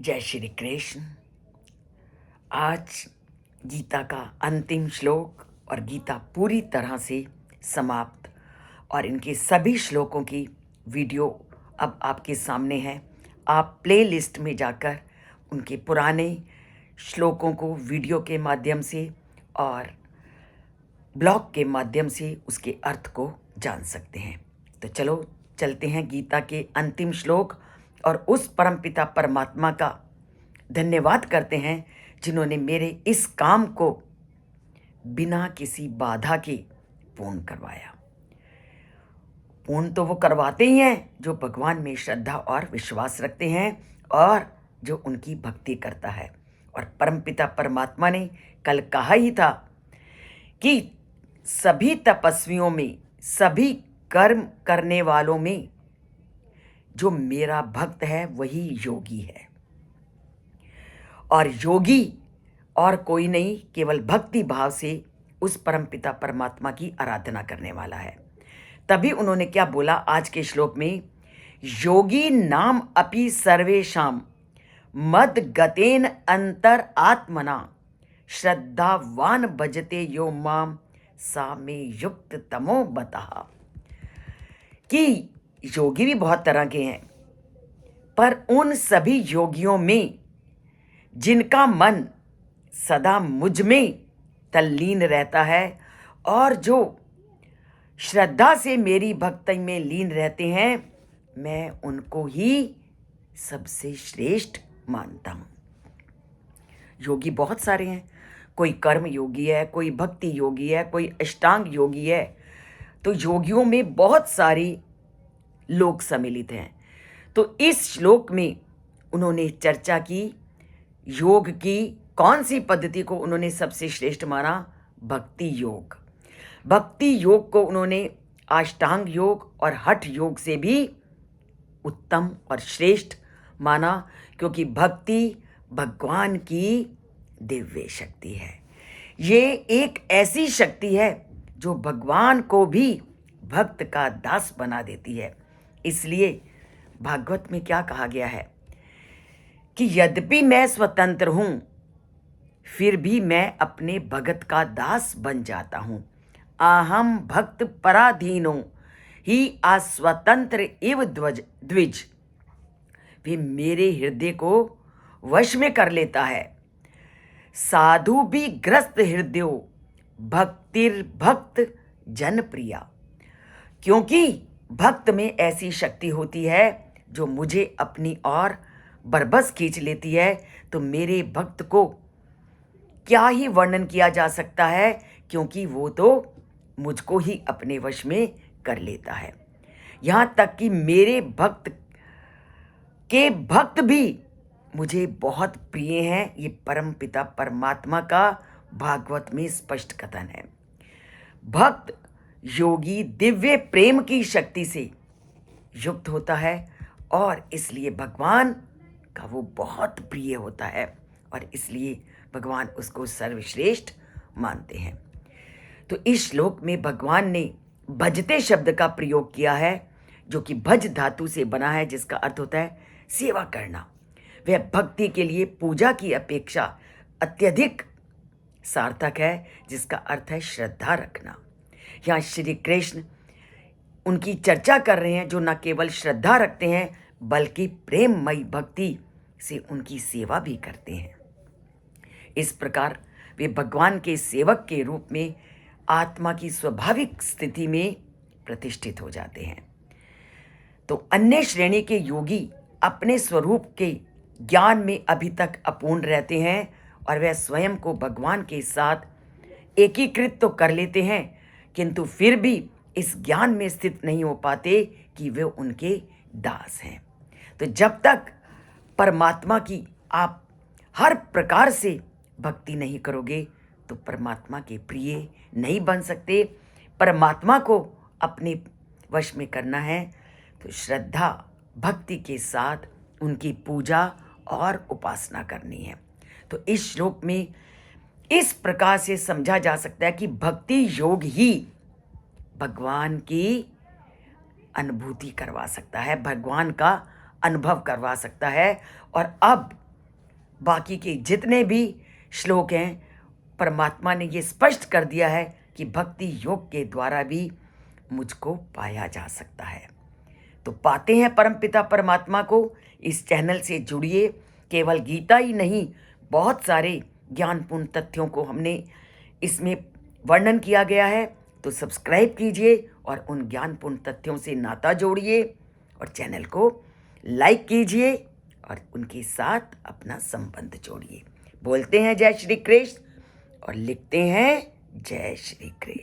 जय श्री कृष्ण। आज गीता का अंतिम श्लोक और गीता पूरी तरह से समाप्त और इनके सभी श्लोकों की वीडियो अब आपके सामने है। आप प्लेलिस्ट में जाकर उनके पुराने श्लोकों को वीडियो के माध्यम से और ब्लॉग के माध्यम से उसके अर्थ को जान सकते हैं। तो चलो चलते हैं गीता के अंतिम श्लोक और उस परमपिता परमात्मा का धन्यवाद करते हैं जिन्होंने मेरे इस काम को बिना किसी बाधा के पूर्ण करवाया। पूर्ण तो वो करवाते ही हैं जो भगवान में श्रद्धा और विश्वास रखते हैं और जो उनकी भक्ति करता है। और परमपिता परमात्मा ने कल कहा ही था कि सभी तपस्वियों में, सभी कर्म करने वालों में जो मेरा भक्त है वही योगी है। और योगी और कोई नहीं, केवल भक्ति भाव से उस परमपिता परमात्मा की आराधना करने वाला है। तभी उन्होंने क्या बोला आज के श्लोक में, योगी नाम अपि सर्वेशाम मद गतेन अंतर आत्मना श्रद्धावान भजते यो माम सा में युक्त तमो बता। कि योगी भी बहुत तरह के हैं, पर उन सभी योगियों में जिनका मन सदा मुझ में तल्लीन रहता है और जो श्रद्धा से मेरी भक्ति में लीन रहते हैं, मैं उनको ही सबसे श्रेष्ठ मानता हूँ। योगी बहुत सारे हैं, कोई कर्म योगी है, कोई भक्ति योगी है, कोई अष्टांग योगी है। तो योगियों में बहुत सारे लोग सम्मिलित हैं। तो इस श्लोक में उन्होंने चर्चा की योग की कौन सी पद्धति को उन्होंने सबसे श्रेष्ठ माना, भक्ति योग। भक्ति योग को उन्होंने अष्टांग योग और हठ योग से भी उत्तम और श्रेष्ठ माना, क्योंकि भक्ति भगवान की दिव्य शक्ति है। ये एक ऐसी शक्ति है जो भगवान को भी भक्त का दास बना देती है। इसलिए भागवत में क्या कहा गया है कि यद्यपि मैं स्वतंत्र हूं, फिर भी मैं अपने भगत का दास बन जाता हूं। अहम भक्त पराधीनो ही अस्वतंत्र इव द्विज। वे मेरे हृदय को वश में कर लेता है। साधु भी ग्रस्त हृदयो भक्तिर भक्त जन प्रिया। क्योंकि भक्त में ऐसी शक्ति होती है जो मुझे अपनी ओर बरबस खींच लेती है। तो मेरे भक्त को क्या ही वर्णन किया जा सकता है, क्योंकि वो तो मुझको ही अपने वश में कर लेता है। यहाँ तक कि मेरे भक्त के भक्त भी मुझे बहुत प्रिय हैं। ये परमपिता परमात्मा का भागवत में स्पष्ट कथन है। भक्त योगी दिव्य प्रेम की शक्ति से युक्त होता है और इसलिए भगवान का वो बहुत प्रिय होता है और इसलिए भगवान उसको सर्वश्रेष्ठ मानते हैं। तो इस श्लोक में भगवान ने भजते शब्द का प्रयोग किया है, जो कि भज धातु से बना है, जिसका अर्थ होता है सेवा करना। वह भक्ति के लिए पूजा की अपेक्षा अत्यधिक सार्थक है, जिसका अर्थ है श्रद्धा रखना। यहाँ श्री कृष्ण उनकी चर्चा कर रहे हैं जो न केवल श्रद्धा रखते हैं बल्कि प्रेममयी भक्ति से उनकी सेवा भी करते हैं। इस प्रकार वे भगवान के सेवक के रूप में आत्मा की स्वाभाविक स्थिति में प्रतिष्ठित हो जाते हैं। तो अन्य श्रेणी के योगी अपने स्वरूप के ज्ञान में अभी तक अपूर्ण रहते हैं और वह स्वयं को भगवान के साथ एकीकृत तो कर लेते हैं, किंतु फिर भी इस ज्ञान में स्थित नहीं हो पाते कि वे उनके दास हैं। तो जब तक परमात्मा की आप हर प्रकार से भक्ति नहीं करोगे तो परमात्मा के प्रिय नहीं बन सकते। परमात्मा को अपने वश में करना है तो श्रद्धा भक्ति के साथ उनकी पूजा और उपासना करनी है। तो इस श्लोक में इस प्रकार से समझा जा सकता है कि भक्ति योग ही भगवान की अनुभूति करवा सकता है, भगवान का अनुभव करवा सकता है। और अब बाकी के जितने भी श्लोक हैं, परमात्मा ने ये स्पष्ट कर दिया है कि भक्ति योग के द्वारा भी मुझको पाया जा सकता है। तो पाते हैं परमपिता परमात्मा को। इस चैनल से जुड़िए। केवल गीता ही नहीं, बहुत सारे ज्ञानपूर्ण तथ्यों को हमने इसमें वर्णन किया गया है। तो सब्सक्राइब कीजिए और उन ज्ञानपूर्ण तथ्यों से नाता जोड़िए और चैनल को लाइक कीजिए और उनके साथ अपना संबंध जोड़िए। बोलते हैं जय श्री कृष्ण और लिखते हैं जय श्री कृष्ण।